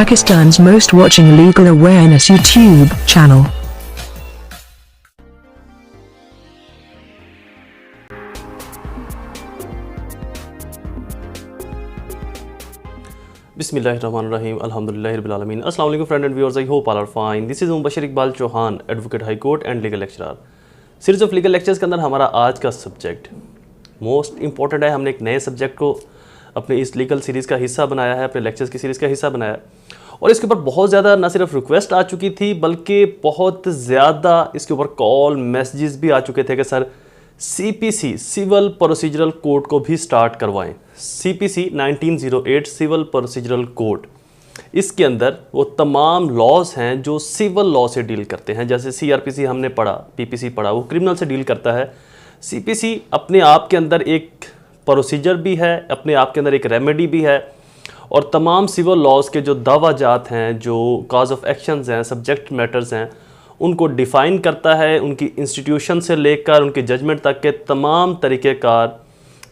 Pakistan's most watching legal awareness YouTube channel. Bismillahirrahmanirrahim. Alhamdulillahi Rabbil Alameen. Assalamu alaikum friends and viewers. I hope all are fine. This is Mubashir Iqbal Chauhan, Advocate High Court and Legal Lecturer. Series of legal lectures के अंदर हमारा आज का subject most important है। हमने एक नए subject को अपने इस लीगल सीरीज़ का हिस्सा बनाया है, अपने लेक्चर्स की सीरीज़ का हिस्सा बनाया है और इसके ऊपर बहुत ज़्यादा ना सिर्फ रिक्वेस्ट आ चुकी थी बल्कि बहुत ज़्यादा इसके ऊपर कॉल मैसेजेस भी आ चुके थे कि sir CPC civil procedural code को भी स्टार्ट करवाएं। CPC 1908 सिविल प्रोसीजरल कोड, इसके अंदर वो तमाम लॉज हैं जो सिविल लॉ से डील करते हैं। जैसे CRPC हमने पढ़ा, PPC पढ़ा, वो क्रिमिनल से डील करता है। CPC अपने आप के अंदर एक प्रोसीजर भी है, अपने आप के अंदर एक रेमेडी भी है और तमाम सिविल लॉज के जो दावाजात हैं, जो काज ऑफ एक्शंस हैं, सब्जेक्ट मैटर्स हैं, उनको डिफ़ाइन करता है। उनकी इंस्टीट्यूशन से लेकर उनके जजमेंट तक के तमाम तरीक़ेकार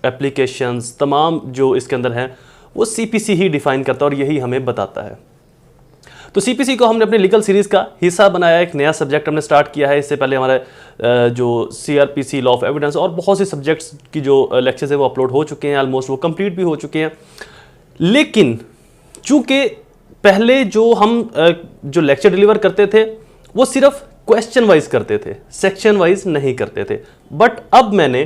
एप्लीकेशंस, तमाम जो इसके अंदर हैं वो CPC ही डिफ़ाइन करता है और यही हमें बताता है। तो CPC को हमने अपनी लीगल सीरीज़ का हिस्सा बनाया, एक नया सब्जेक्ट हमने स्टार्ट किया है। इससे पहले हमारे जो CRPC लॉ ऑफ एविडेंस और बहुत से सब्जेक्ट्स की जो लेक्चर्स है वो अपलोड हो चुके हैं, ऑलमोस्ट वो कंप्लीट भी हो चुके हैं। लेकिन चूँकि पहले जो हम जो लेक्चर डिलीवर करते थे वो सिर्फ क्वेश्चन वाइज करते थे, सेक्शन वाइज नहीं करते थे, बट अब मैंने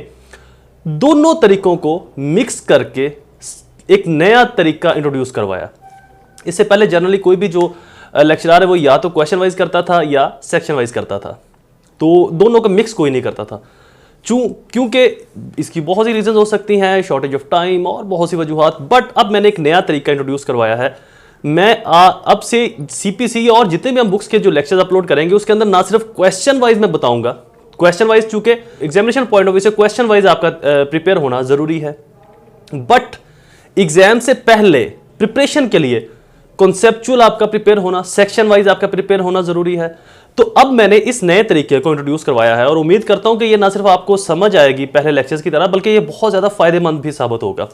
दोनों तरीकों को मिक्स करके एक नया तरीका इंट्रोड्यूस करवाया। इससे पहले जनरली कोई भी जो लेक्चरर है वो या तो क्वेश्चन वाइज करता था या सेक्शन वाइज करता था, तो दोनों का मिक्स कोई नहीं करता था। क्योंकि इसकी बहुत सी रीजन हो सकती हैं, शॉर्टेज ऑफ टाइम और बहुत सी वजूहात, बट अब मैंने एक नया तरीका इंट्रोड्यूस करवाया है। मैं अब से CPC और जितने भी हम बुक्स के जो लेक्चर्स अपलोड करेंगे उसके अंदर ना सिर्फ क्वेश्चन वाइज मैं बताऊंगा, क्वेश्चन वाइज चूंकि एग्जामिनेशन पॉइंट ऑफ व्यू से क्वेश्चन वाइज आपका प्रिपेयर होना जरूरी है, बट एग्जाम से पहले प्रिपरेशन के लिए कॉन्सेप्चुअल आपका प्रिपेयर होना, सेक्शन वाइज आपका प्रिपेयर होना जरूरी है। तो अब मैंने इस नए तरीके को इंट्रोड्यूस करवाया है और उम्मीद करता हूं कि ये ना सिर्फ आपको समझ आएगी पहले लेक्चर्स की तरह, बल्कि ये बहुत ज्यादा फायदेमंद भी साबित होगा।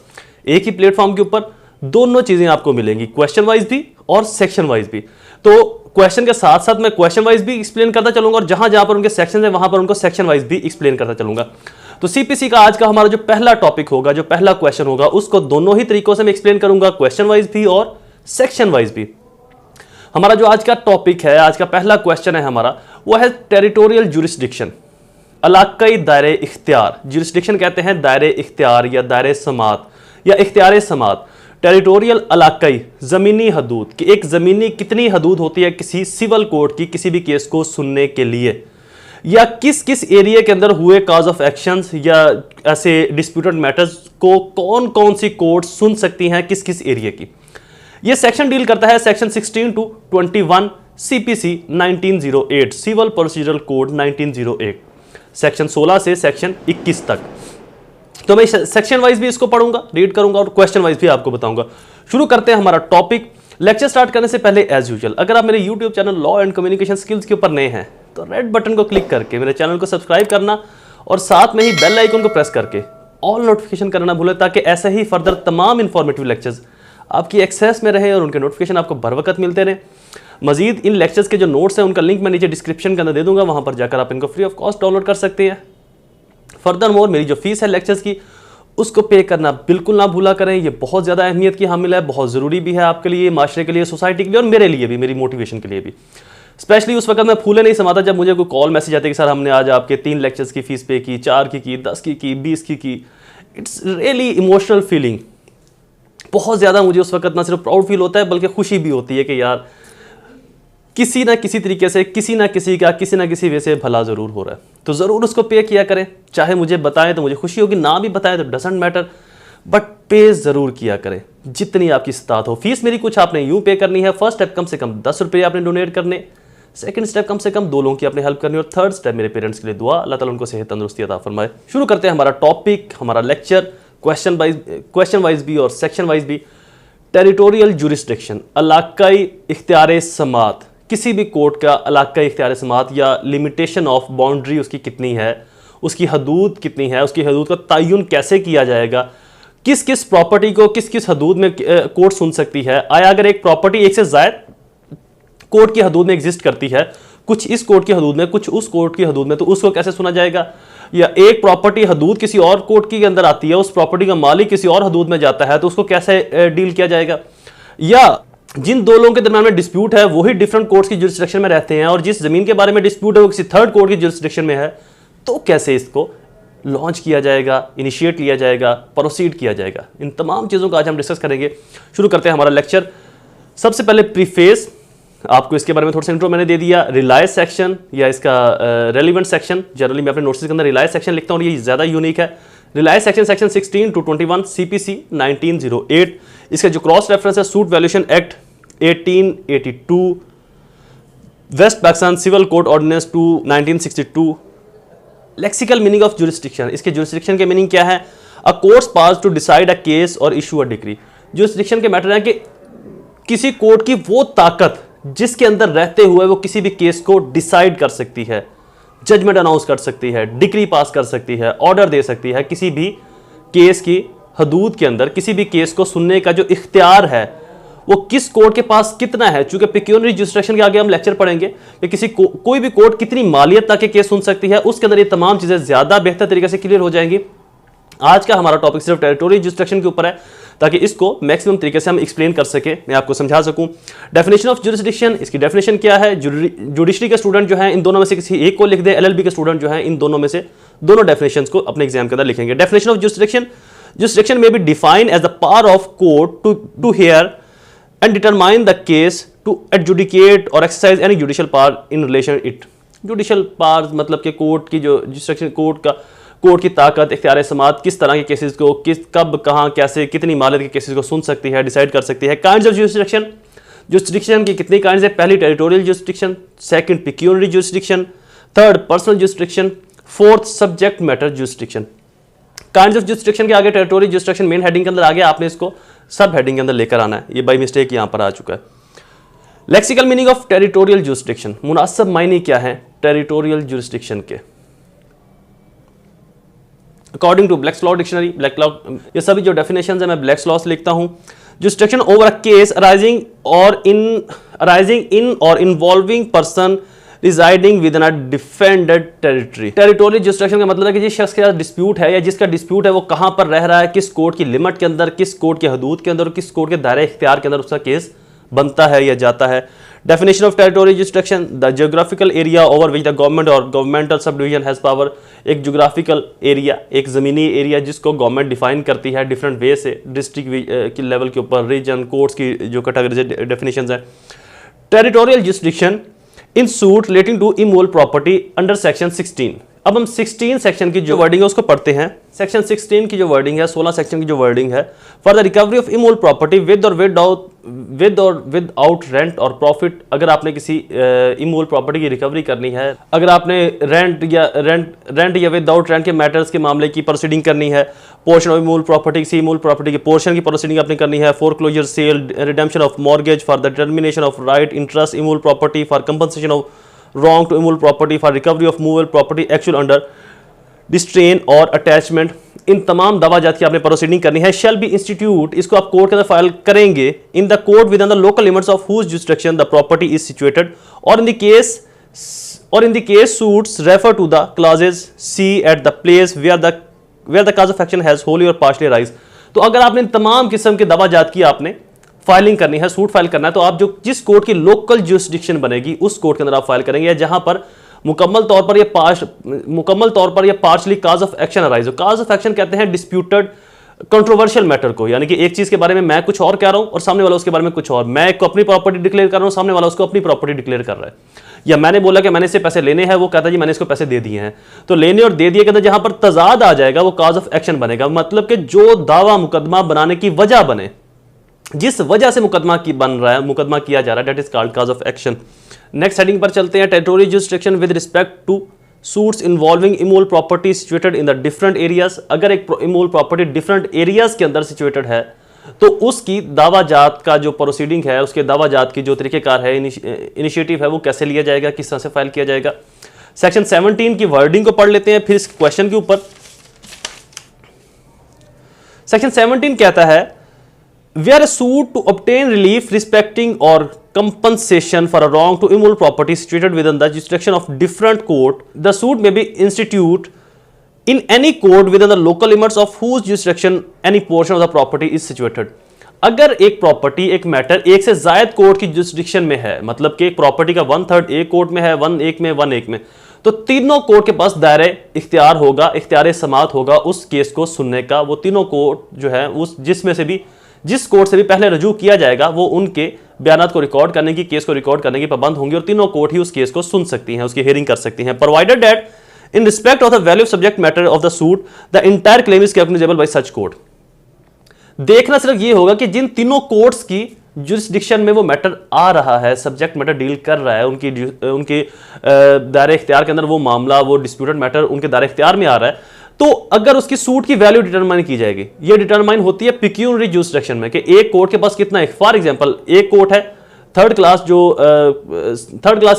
एक ही प्लेटफॉर्म के ऊपर दोनों चीजें आपको मिलेंगी, क्वेश्चन वाइज भी और सेक्शन वाइज भी। तो क्वेश्चन के साथ साथ मैं क्वेश्चन वाइज भी एक्सप्लेन करता चलूंगा और जहां जहां पर उनके सेक्शन है वहां पर उनको सेक्शन वाइज भी एक्सप्लेन करता चलूंगा। तो CPC का आज का हमारा जो पहला टॉपिक होगा, जो पहला क्वेश्चन होगा, उसको दोनों ही तरीकों से मैं एक्सप्लेन करूंगा, क्वेश्चन वाइज भी और सेक्शन वाइज भी। हमारा जो आज का टॉपिक है, आज का पहला क्वेश्चन है हमारा, वो है टेरिटोरियल जुरिस्डिक्शन, इलाकाई दायरे इख्तियार। जुरिस्डिक्शन कहते हैं दायरे इख्तियार या दायरे समात या इख्तियार समात। टेरिटोरियल इलाकाई, ज़मीनी हदूद कि एक ज़मीनी कितनी हदूद होती है किसी सिविल कोर्ट की किसी भी केस को सुनने के लिए, या किस किस एरिया के अंदर हुए काज ऑफ एक्शंस या ऐसे डिस्प्यूटेड मैटर्स को कौन कौन सी कोर्ट सुन सकती हैं किस किस एरिया की। ये सेक्शन डील करता है section 16 to 21 CPC 1908 civil procedural code 1908, section 16 से सेक्शन 21 तक। तो मैं सेक्शन वाइज भी इसको पढ़ूंगा, रीड करूंगा और क्वेश्चन वाइज भी आपको बताऊंगा। शुरू करते हैं हमारा टॉपिक। लेक्चर स्टार्ट करने से पहले एज यूजुअल अगर आप मेरे YouTube channel law and communication skills के ऊपर नए हैं तो रेड बटन को क्लिक करके मेरे चैनल को सब्सक्राइब करना और साथ में ही बेल आइकन को प्रेस करके ऑल नोटिफिकेशन करना भूलें, ताकि ऐसे ही फर्दर तमाम इंफॉर्मेटिव लेक्चर्स आपकी एक्सेस में रहे और उनके नोटिफिकेशन आपको बर वक्त मिलते रहे। मजीद इन लेक्चर्स के जो नोट्स हैं उनका लिंक मैं नीचे डिस्क्रिप्शन के अंदर दे दूंगा, वहां पर जाकर आप इनको फ्री ऑफ कॉस्ट डाउनलोड कर सकते हैं। फर्दर मोर मेरी जो फीस है लेक्चर्स की उसको पे करना बिल्कुल ना भूला करें, ये बहुत ज़्यादा अहमियत की हामिल है, बहुत ज़रूरी भी है आपके लिए, माशरे के लिए, सोसाइटी के लिए और मेरे लिए भी, मेरी मोटिवेशन के लिए भी। स्पेशली उस वक्त मैं फूले नहीं समाता जब मुझे कोई कॉल मैसेज आते कि सर हमने आज आपके 3 लेक्चर्स की फीस पे की, 4 की 10 की 20 की। इट्स रियली इमोशनल फीलिंग, बहुत ज़्यादा मुझे उस वक्त ना सिर्फ प्राउड फील होता है बल्कि खुशी भी होती है कि यार किसी ना किसी तरीके से किसी ना किसी का किसी ना किसी वे से भला ज़रूर हो रहा है। तो ज़रूर उसको पे किया करें, चाहे मुझे बताएं तो मुझे खुशी होगी, ना भी बताएं तो डजंट मैटर, बट पे ज़रूर किया करें जितनी आपकी इस्तात हो। फीस मेरी कुछ आपने यूँ पे करनी है। फर्स्ट स्टेप कम से कम 10 रुपये आपने डोनेट करने, सेकंड स्टेप कम से कम 2 लोगों की आपने हेल्प करनी और थर्ड स्टेप मेरे पेरेंट्स के लिए दुआ, अल्लाह ताला उनको सेहत तंदुरुस्ती अता फरमाए। शुरू करते हैं हमारा टॉपिक, हमारा लेक्चर, क्वेश्चन वाइज भी और सेक्शन वाइज भी। टेरिटोरियल जुरिस्डिक्शन, इलाकाई इख्तियार समात, किसी भी कोर्ट का इलाकाई इख्तियार समात या लिमिटेशन ऑफ बाउंड्री उसकी कितनी है, उसकी हदूद कितनी है, उसकी हदूद का तयन कैसे किया जाएगा, किस किस प्रॉपर्टी को किस किस हदूद में कोर्ट सुन सकती है। आया अगर एक प्रॉपर्टी एक से ज्यादा कोर्ट की हदूद में एग्जिस्ट करती है, कुछ इस कोर्ट की हदूद में कुछ उस कोर्ट की हदूद में, तो उसको कैसे सुना जाएगा। या एक प्रॉपर्टी हदूद किसी और कोर्ट के अंदर आती है, उस प्रॉपर्टी का मालिक किसी और हदूद में जाता है, तो उसको कैसे डील किया जाएगा। या जिन दो लोगों के दरमियान में डिस्प्यूट है वही डिफरेंट कोर्ट्स की जुरिस्डिक्शन में रहते हैं, और जिस जमीन के बारे में डिस्प्यूट है वो किसी थर्ड कोर्ट की जुरिस्डिक्शन में है, तो कैसे इसको लॉन्च किया जाएगा, इनिशिएट लिया जाएगा, प्रोसीड किया जाएगा। इन तमाम चीज़ों का आज हम डिस्कस करेंगे। शुरू करते हैं हमारा लेक्चर। सबसे पहले प्रीफेस, आपको इसके बारे में थोड़ा सा इंट्रो मैंने दे दिया। रिलायंस सेक्शन या इसका रेलिवेंट सेक्शन, जनरली मैं अपने नोट्स के अंदर रिलायंस सेक्शन लिखता हूँ, ये ज़्यादा यूनिक है। Reliance section, section 16 to 21 CPC 1908। इसका जो क्रॉस रेफरेंस है suit valuation act 1882, West Pakistan civil code ordinance 2 1962। Lexical meaning of jurisdiction, इसके जुरिस्डिक्शन के मीनिंग क्या है। A courts pass to decide a case और इशू अ डिक्री। जुरिस्डिक्शन के matter है कि किसी कोर्ट की वो ताकत जिसके अंदर रहते हुए वो किसी भी केस को डिसाइड कर सकती है, जजमेंट अनाउंस कर सकती है, डिक्री पास कर सकती है, ऑर्डर दे सकती है। किसी भी केस की हदूद के अंदर किसी भी केस को सुनने का जो इख्तियार है वो किस कोर्ट के पास कितना है। चूंकि पिक्यूनरी जुरिस्डिक्शन के आगे हम लेक्चर पढ़ेंगे कि कोई भी कोर्ट कितनी मालियत तक के केस सुन सकती है, उसके अंदर ये तमाम चीजें ज्यादा बेहतर तरीके से क्लियर हो जाएंगी। आज का हमारा टॉपिक सिर्फ टेरिटोरियल जुरिस्डिक्शन के ऊपर है, ताकि इसको मैक्सिमम तरीके से हम एक्सप्लेन कर सके, मैं आपको समझा सकूं। डेफिनेशन ऑफ जुरिस्डिक्शन, इसकी डेफिनेशन क्या है। जुडिशरी के स्टूडेंट जो हैं इन दोनों में से किसी एक को लिख दें, LLB के स्टूडेंट जो हैं इन दोनों में से दोनों डेफिनेशंस को अपने एग्जाम के अंदर लिखेंगे। डेफिनेशन ऑफ जुरिस्डिक्शन, जुरिस्डिक्शन में be defined as the power of court to hear and determine the case, to adjudicate or exercise any judicial power in relation it। judicial powers मतलब कि court की जो jurisdiction, court की ताकत, इख्तियार समात किस तरह के केसेस को किस कब कहाँ कैसे कितनी मालियत के केसेस को सुन सकती है, डिसाइड कर सकती है। काइंड्स ऑफ जुरिस्डिक्शन, जुरिस्डिक्शन की कितनी काइंड्स है। पहली territorial jurisdiction, second pecuniary jurisdiction, third personal jurisdiction, fourth subject matter jurisdiction. Kinds of jurisdiction के आगे टेरिटोरियल जुरिस्डिक्शन मेन हेडिंग के अंदर आ गया, आपने इसको सब हेडिंग के अंदर लेकर आना है, ये बाई मिस्टेक यहां पर आ चुका है। Lexical meaning of territorial jurisdiction, मुनासिब मायने क्या है टेरिटोरियल जुरिस्डिक्शन के। According to Black's law dictionary, Black law, ये सभी जो डेफिनेशंस है मैं ब्लैक्स लॉ से लिखता हूं। Jurisdiction over a case arising in और involving person residing within a defended territory. Territorial jurisdiction का मतलब है कि जिस शख्स के साथ डिस्प्यूट है या जिसका डिस्प्यूट है वो कहां पर रह रहा है, किस कोर्ट की लिमिट के अंदर, किस कोर्ट के हदूद के अंदर, किस कोर्ट के दायरे इख्तियार के अंदर उसका केस बनता है या जाता है। Definition of territorial jurisdiction, the geographical area over which the government और governmental sub division has power. एक जियोग्राफिकल एरिया, एक जमीनी एरिया जिसको गवर्नमेंट डिफाइन करती है डिफरेंट वे से, डिस्ट्रिक्ट की लेवल के ऊपर, रीजन, कोर्ट्स की जो कैटेगरीज डेफिनेशन है। Territorial jurisdiction in suit relating to immovable property under section 16। अब हम 16 सेक्शन की जो वर्डिंग है उसको पढ़ते हैं। सेक्शन 16 की जो वर्डिंग है, 16 सेक्शन की जो वर्डिंग है, for the recovery of immovable property with और विदाउट रेंट और प्रॉफिट। अगर आपने किसी इमूवेबल प्रॉपर्टी की रिकवरी करनी है, अगर आपने रेंट या विदाउट रेंट के मैटर्स के मामले की प्रोसीडिंग करनी है, पोर्शन ऑफ इमूवेबल प्रॉपर्टी, किसी इमूवेबल प्रॉपर्टी के पोर्शन की प्रोसीडिंग आपने करनी है, foreclosure, sale, redemption of mortgage, for the determination of right interest immovable property, for compensation of wrong to immutable property, for recovery of movable property actual under distrain और attachment, इन तमाम दवाजात की आपने proceeding करनी है। shall be institute, इसको आप court के अंदर फाइल करेंगे in the court within the local limits of whose jurisdiction the property is situated, or in the case suits refer to the clauses C at the place where the cause of action has wholly or partially arise। तो अगर आपने तमाम किस्म के दवाजात की आपने filing करनी है, सूट फाइल करना है, तो आप जो जिस कोर्ट की लोकल जुरिस्डिक्शन बनेगी उस कोर्ट के अंदर आप फाइल करेंगे, या जहां पर मुकम्मल तौर पर या partially cause of action arise हो। काज ऑफ एक्शन कहते हैं डिस्प्यूटेड कंट्रोवर्शियल मैटर को, यानी कि एक चीज के बारे में मैं कुछ और कह रहा हूं और सामने वाला उसके बारे में कुछ और, मैं एक को अपनी प्रॉपर्टी डिक्लेयर कर रहा हूं, सामने वाला उसको अपनी प्रॉपर्टी डिक्लेयर कर रहा है, या मैंने बोला कि मैंने इससे पैसे लेने हैं, वो कहता है जी मैंने इसको पैसे दे दिए हैं। तो लेने और दे दिए के अंदर जहां पर तजाद आ जाएगा वो काज ऑफ एक्शन बनेगा, मतलब कि जो दावा मुकदमा बनाने की वजह बने, जिस वजह से मुकदमा की बन रहा है, मुकदमा किया जा रहा है, that is called cause of action. Next heading पर चलते हैं, territorial jurisdiction with respect to suits involving immovable property situated in the different areas. अगर एक इमूवेबल प्रॉपर्टी डिफरेंट एरियाज के अंदर सिचुएटेड है तो उसकी दावाजात का जो प्रोसीडिंग है, उसके दावाजात की जो तरीकेकार है, इनिशिएटिव है, वो कैसे लिया जाएगा, किस तरह से फाइल किया जाएगा। सेक्शन 17 की वर्डिंग को पढ़ लेते हैं फिर इस क्वेश्चन के ऊपर। सेक्शन 17 कहता है where a suit to obtain relief respecting or compensation for a wrong to immovable property situated within the jurisdiction of different court, the suit may be instituted in any court within the local limits of whose jurisdiction any portion of the property is situated. अगर एक property, एक matter एक से ज्यादा court की jurisdiction में है, मतलब कि एक प्रॉपर्टी का 1/3 एक कोर्ट में है, 1 एक में, 1 एक में, तो तीनों कोर्ट के पास दायरे इख्तियार होगा, इख्तियार समाअत होगा उस केस को सुनने का। वो तीनों कोर्ट जो है उस जिस कोर्ट से भी पहले रजू किया जाएगा वो उनके बयानात को रिकॉर्ड करने की, केस को रिकॉर्ड करने की पाबंद होंगी और तीनों कोर्ट ही उस केस को सुन सकती हैं, उसकी हियरिंग कर सकती हैं, provided that in respect of the value of subject matter of the suit the entire claim is cognizable bye such court. देखना सिर्फ ये होगा कि जिन तीनों कोर्ट्स की जुरिस्डिक्शन में वो मैटर आ रहा है, सब्जेक्ट मैटर डील कर रहा है, उनके दायरे इख्तियार के अंदर वो मामला, वो डिस्प्यूटेड मैटर उनके दायरे इख्तियार में आ रहा है, तो अगर उसकी सूट की वैल्यू डिटरमाइन की जाएगी, ये डिटरमाइन होती है पिक्यूनरी जुरिस्डिक्शन में कि एक कोर्ट के पास कितना है। फॉर एग्जांपल एक कोर्ट है थर्ड क्लास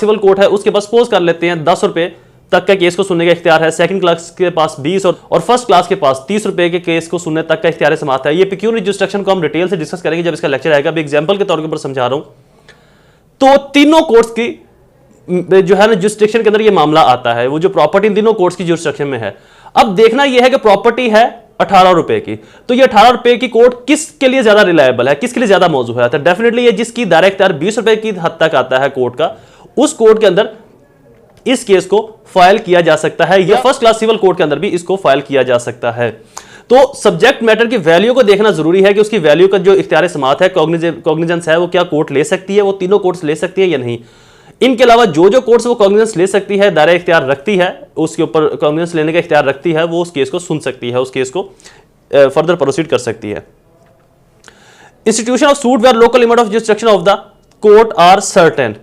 सिविल कोर्ट है, उसके पास सपोज कर लेते हैं 10 रुपए तक के केस को सुनने का इख्तियार है, सेकंड क्लास के पास 20 और फर्स्ट क्लास के पास 30 रुपए के केस को सुनने तक का इख्तियार समाअत है। ये पिक्यूनरी जुरिस्डिक्शन को हम डिटेल से डिस्कस करेंगे जब इसका लेक्चर आएगा। अभी एग्जांपल के तौर पर समझा रहा हूं। तो तीनों कोर्ट्स की जो है ना जुरिस्डिक्शन के अंदर ये मामला आता है, वो जो प्रॉपर्टी इन तीनों कोर्ट्स की जुरिस्डिक्शन में है। अब देखना यह है कि प्रॉपर्टी है 18 रुपए की, तो ये 18 रुपए की कोर्ट किसके लिए ज्यादा रिलायबल है, किसके लिए ज्यादा मौजू है? तो डेफिनेटली ये जिसकी दायरा इख्तियार 20 रुपए की हद तक आता है कोर्ट का, उस कोर्ट के अंदर इस केस को फाइल किया जा सकता है, या फर्स्ट क्लास सिविल कोर्ट के अंदर भी इसको फाइल किया जा सकता है। तो सब्जेक्ट मैटर की वैल्यू को देखना जरूरी है कि उसकी वैल्यू का जो इख्तियार समाअत है, कॉग्निजेंस है, वो क्या कोर्ट ले सकती है, वो तीनों कोर्ट्स ले सकती है या नहीं। इनके अलावा जो कोर्ट्स वो कॉग्निजेंस ले सकती है, दायरा इख्तियार रखती है, उसके ऊपर कॉग्निजेंस लेने का इख्तियार रखती है, वो उस केस को सुन सकती है, उस केस को फर्दर प्रोसीड कर सकती है। Institution of suit where local limit of jurisdiction of the court are certain.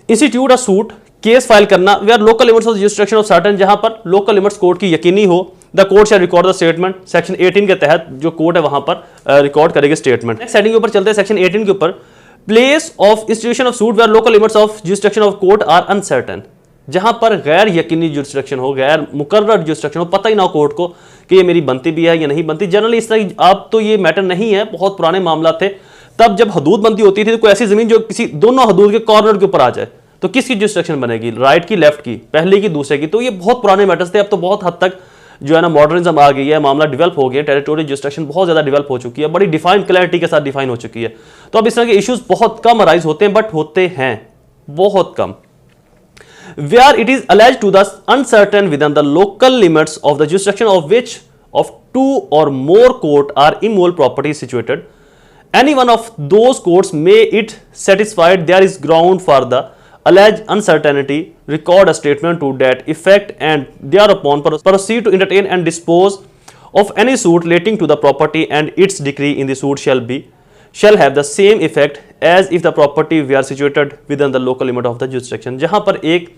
Institute of suit case file करना where local limits of jurisdiction of certain, जहां पर लोकल लिमिट्स कोर्ट की यकीनी हो। The court shall record the statement. Section 18 के तहत जो court है वहां पर रिकॉर्ड करेगी स्टेटमेंट। नेक्स्ट हेडिंग के ऊपर चलते हैं, सेक्शन 18 के ऊपर। Place of institution of suit where local limits of jurisdiction of court are uncertain, जहां पर गैर यकीनी जुरिस्डिक्शन हो, गैर मुकर्रर जुरिस्डिक्शन हो, पता ही ना हो कोर्ट को कि ये मेरी बनती भी है या नहीं बनती। जनरली इस तरह अब तो ये मैटर नहीं है, बहुत पुराने मामला थे, तब जब हदूद बनती होती थी तो कोई ऐसी जमीन जो किसी दोनों हदूद के कॉर्नर के ऊपर आ जाए तो किसकी जुरिस्डिक्शन बनेगी, राइट की, लेफ्ट की, पहले की, दूसरे की। तो ये बहुत पुराने मैटर्स थे। अब तो बहुत हद तक जो है ना मॉडर्निज्म आ गई है, मामला डेवलप हो गया, टेरिटोरियल जुरिस्डिक्शन बहुत ज्यादा डेवलप हो चुकी है, बड़ी डिफाइन क्लैरिटी के साथ डिफाइन हो चुकी है। तो अब इस तरह के इश्यूज बहुत कम अराइज होते हैं, बट होते हैं बहुत कम। Where it is alleged to the uncertain within the local limits of the jurisdiction of which of two or more court are immovable properties situated, any one of those courts may it satisfied there is ground for the alleged uncertainty record a statement to that effect and thereupon proceed to entertain and dispose of any suit relating to the property, and its decree in the suit shall have the same effect as if the property were situated within the local limit of the jurisdiction। जहां पर एक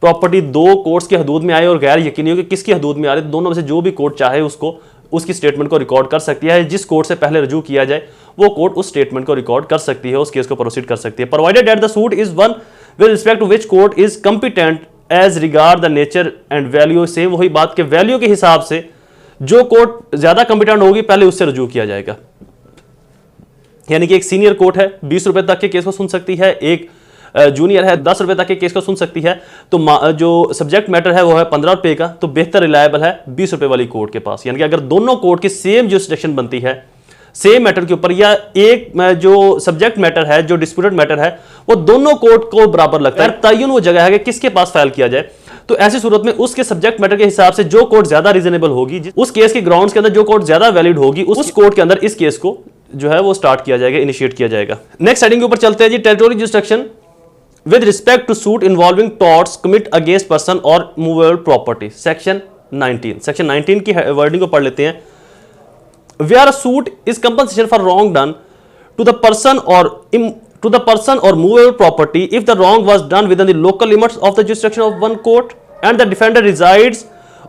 property दो courts की हदूद में आए और गैर यकीनी हो कि किसकी हदूद में आ रही, दोनों में से जो भी कोर्ट चाहे उसको उसकी स्टेटमेंट को रिकॉर्ड कर सकती है। जिस कोर्ट से पहले रजू किया जाए वो कोर्ट उस स्टेटमेंट को रिकॉर्ड कर सकती है, उस केस को प्रोसीड कर सकती है, provided that the suit is one with respect to which court is competent as regard the nature and value. Same वही बात के वैल्यू के हिसाब से जो कोर्ट ज्यादा कंपिटेंट होगी पहले उससे रजू किया जाएगा। यानी कि एक सीनियर कोर्ट है 20 रुपए तक के केस को सुन सकती है, एक जूनियर है 10 रुपए तक के केस को सुन सकती है। तो जो सब्जेक्ट मैटर है वो है 15 रुपए का, तो बेहतर रिलायबल है 20 रुपए वाली कोर्ट के पास। यानी कि अगर दोनों कोर्ट की सेम जुरिस्डिक्शन बनती है सेम मैटर के ऊपर, या एक जो सब्जेक्ट मैटर है, जो डिस्प्यूटेड मैटर है, वो दोनों कोर्ट को बराबर लगता है, तयन वो जगह है कि किसके पास फाइल किया जाए। तो ऐसी सूरत में उसके सब्जेक्ट मैटर के हिसाब से जो कोर्ट ज्यादा रीजनेबल होगी, उस केस के ग्राउंड्स के अंदर जो कोर्ट ज्यादा वैलिड होगी, उस कोर्ट के अंदर इस केस को जो है वो स्टार्ट किया जाएगा, इनिशिएट किया जाएगा। नेक्स्ट हेडिंग के ऊपर चलते हैं जी, territorial jurisdiction with respect to suit involving torts commit against person or movable property। Section 19 की वर्डिंग को पढ़ लेते हैं। where a suit is compensation for wrong done to the person or movable property if the wrong was done within the local limits of the jurisdiction of one court and the defendant resides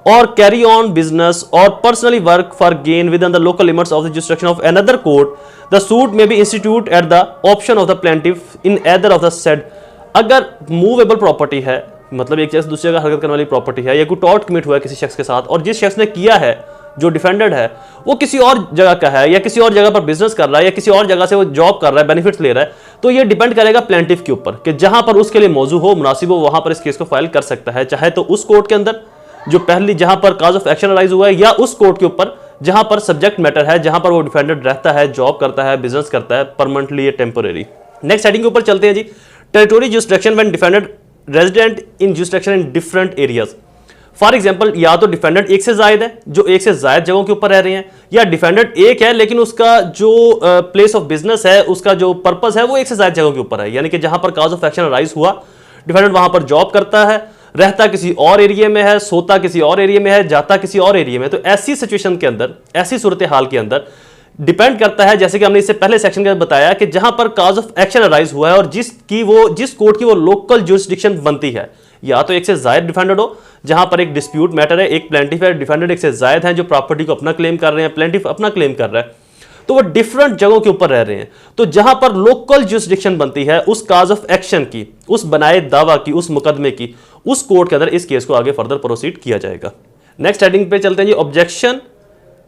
or carry on business or personally work for gain within the local limits of the jurisdiction of another court, the suit may be instituted at the option of the plaintiff in either of the said। अगर movable property है, मतलब एक शख्स दूसरे का हरकत करने वाली प्रॉपर्टी है, या कोई टॉर्ट कमिट हुआ है किसी शख्स के साथ, और जिस शख्स ने किया है जो डिफेंडेड है वो किसी और जगह का है या किसी और जगह पर बिजनेस कर रहा है या किसी और जगह से वो जॉब कर रहा है, बेनिफिट्स ले रहा है, तो ये डिपेंड करेगा प्लेंटिफ के ऊपर कि जहां पर उसके लिए मौजू हो, मुनासिब हो, वहां पर इस केस को फाइल कर सकता है, चाहे तो उस कोर्ट के अंदर जो पहली जहां पर कॉज ऑफ एक्शन अराइज हुआ है या उस कोर्ट के ऊपर जहां पर सब्जेक्ट मैटर है, जहां पर वो डिफेंडेड रहता है, जॉब करता है, बिजनेस करता है, परमानेंटली या टेम्पोरेरी। नेक्स्ट हेडिंग के ऊपर चलते हैं जी, territory jurisdiction when defended resident in jurisdiction in different areas. For example, या तो डिफेंडेंट एक से जायद है जो एक से जायद जगहों के ऊपर रह रहे हैं, या डिफेंडेंट एक है लेकिन उसका जो प्लेस ऑफ बिजनेस है, उसका जो पर्पस है वो एक से जायद जगहों के ऊपर है, यानी कि जहां पर कॉज ऑफ एक्शन अराइज हुआ, डिफेंडेंट वहां पर जॉब करता है, रहता किसी और एरिया में है, सोता किसी और एरिया में है, जाता किसी और एरिया में। तो ऐसी सिचुएशन के अंदर, ऐसी सूरत हाल के अंदर डिपेंड करता है, जैसे कि हमने इससे पहले सेक्शन में बताया कि जहां पर कॉज ऑफ एक्शन अराइज हुआ है और जिस कोर्ट की वो लोकल जुरिसडिक्शन बनती है, या तो एक से जायद डिफेंडेड हो जहां पर एक डिस्प्यूट मैटर है, एक प्लेंटिफ है, डिफेंडेड एक से जायद है जो प्रॉपर्टी को अपना क्लेम कर रहे हैं, प्लेंटिफ अपना क्लेम कर रहा है, तो वो डिफरेंट जगहों के ऊपर रह रहे हैं। तो जहां पर लोकल जुरिसडिक्शन बनती है उस कॉज ऑफ एक्शन की, उस बनाए दावा की, उस मुकदमे की, उस कोर्ट के अंदर इस केस को आगे फर्दर प्रोसीड किया जाएगा। नेक्स्ट हेडिंग पे चलते हैं जी, objection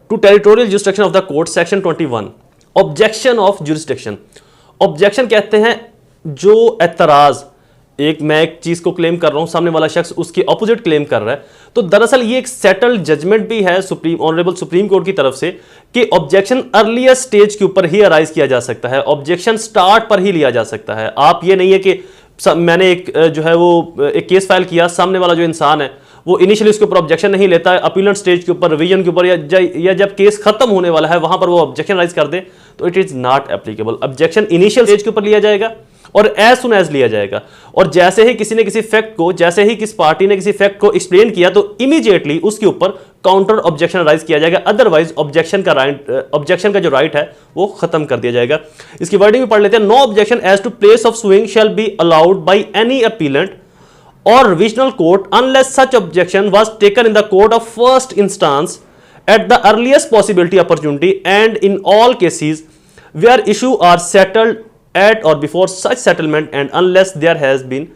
to territorial jurisdiction of the court, section 21। Objection of jurisdiction, objection कहते हैं जो एतराज, मैं एक चीज को क्लेम कर रहा हूं, सामने वाला शख्स उसकी ऑपोजिट क्लेम कर रहा है, तो दरअसल ये एक सेटल्ड जजमेंट भी है ऑनरेबल सुप्रीम कोर्ट की तरफ से कि ऑब्जेक्शन अर्लियर स्टेज के ऊपर ही अराइज किया जा सकता है, ऑब्जेक्शन स्टार्ट पर ही लिया जा सकता है। आप ये नहीं है कि मैंने एक जो है वो एक केस फाइल किया, सामने वाला जो इंसान है वो इनिशियली उसके ऊपर ऑब्जेक्शन नहीं लेता है, अपीलेंट स्टेज के ऊपर, रिवीजन के ऊपर या जब केस खत्म होने वाला है वहां पर वो ऑब्जेक्शन राइज कर दे, तो it is not applicable. Objection initial stage के ऊपर लिया जाएगा और एज सुन एज लिया जाएगा, और जैसे ही किसी ने किसी फैक्ट को, जैसे ही किस पार्टी ने किसी फैक्ट को एक्सप्लेन किया तो इमीडिएटली उसके ऊपर काउंटर ऑब्जेक्शन राइज किया जाएगा, अदरवाइज ऑब्जेक्शन का जो राइट है वो खत्म कर दिया जाएगा। इसकी वर्डिंग में पढ़ लेते हैं, no objection as to place of suing shall be allowed by any appellant or revisional court unless such objection was taken in the court of first instance at the earliest possibility opportunity and in all cases where issue are settled at or before such settlement and unless there has been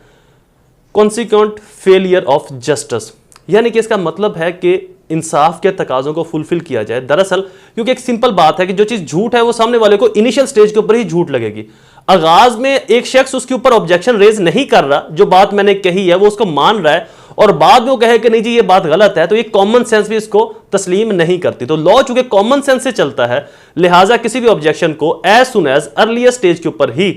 consequent failure of justice। यानी कि इसका मतलब है कि इंसाफ के तकाजों को fulfil किया जाए। दरअसल क्योंकि एक सिंपल बात है कि जो चीज झूठ है वो सामने वाले को इनिशियल स्टेज के ऊपर ही झूठ लगेगी। आगाज में एक शख्स उसके ऊपर ऑब्जेक्शन रेज नहीं कर रहा, जो बात मैंने कही है वो उसको मान रहा है, और बाद में वो कहे कि नहीं जी ये बात गलत है, तो ये कॉमन सेंस भी इसको तस्लीम नहीं करती। तो लॉ चूंकि कॉमन सेंस से चलता है, लिहाजा किसी भी ऑब्जेक्शन को as soon as earlier stage के ऊपर ही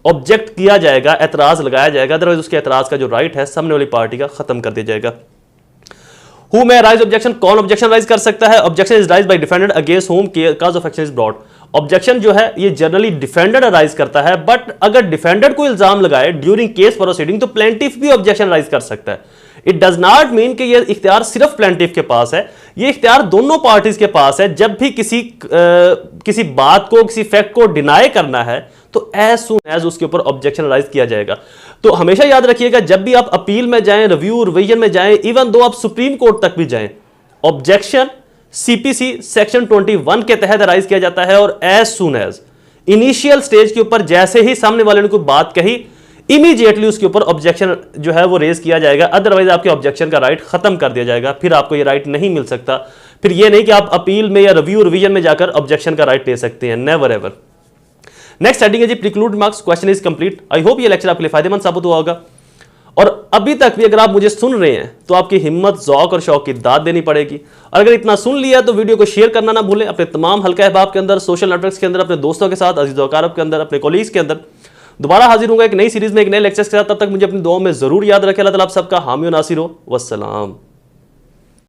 ऑब्जेक्ट किया जाएगा, एतराज लगाया जाएगा, अदरवाइज उसके एतराज का जो राइट है सामने वाली पार्टी का खत्म कर दिया जाएगा। Who may raise objection? कौन ऑब्जेक्शन राइज कर सकता है? Objection is raise by defendant against whom cause of action is brought। Objection जो है ये जनरली डिफेंडेड राइज करता है, बट अगर डिफेंडेड को इल्जाम लगाए ड्यूरिंग केस प्रोसीडिंग तो प्लेंटिफ भी ऑब्जेक्शन राइज कर सकता है। इट डज नॉट मीन कि ये इख्तियार सिर्फ प्लेंटिफ के पास है, ये इख्तियार दोनों पार्टीज के पास है। जब भी किसी बात को, किसी फैक्ट को डिनाई करना है तो एज सुन एज उसके ऊपर ऑब्जेक्शन राइज किया जाएगा। तो हमेशा याद रखिएगा, जब भी आप अपील में जाएं, रिव्यू रिवीजन में जाएं, इवन दो आप सुप्रीम कोर्ट तक भी जाएं, ऑब्जेक्शन सीपीसी सेक्शन 21 के तहत राइज किया जाता है, और as soon as initial stage के ऊपर जैसे ही सामने वाले ने कोई बात कही, इमीडिएटली उसके ऊपर ऑब्जेक्शन जो है वो रेज किया जाएगा, अदरवाइज आपके ऑब्जेक्शन का राइट खत्म कर दिया जाएगा, फिर आपको ये राइट नहीं मिल सकता। फिर ये नहीं कि आप अपील में या रिव्यू रिवीजन में जाकर ऑब्जेक्शन का राइट ले सकते हैं, नेवर एवर। नेक्स्ट हेडिंग है जी, preclude marks, question is complete. I hope ये लेक्चर आपके लिए फायदेमंद साबित हुआ होगा, और अभी तक भी अगर आप मुझे सुन रहे हैं तो आपकी हिम्मत, ज़ौक और शौक की दाद देनी पड़ेगी। और अगर इतना सुन लिया तो वीडियो को शेयर करना ना भूलें अपने तमाम हल्का अहबाब के अंदर, सोशल नेटवर्क्स के अंदर, अपने दोस्तों के साथ, अजीज़ व अक़ारब के अंदर, अपने कोलीग्स के अंदर। दोबारा हाजिर होंगे एक नई सीरीज में, एक नए लेक्चर्स के साथ। तब तक मुझे अपनी दुआओं में जरूर याद रखें। अल्लाह ताला आप सबका हामी और नासिर हो। वस्सलाम।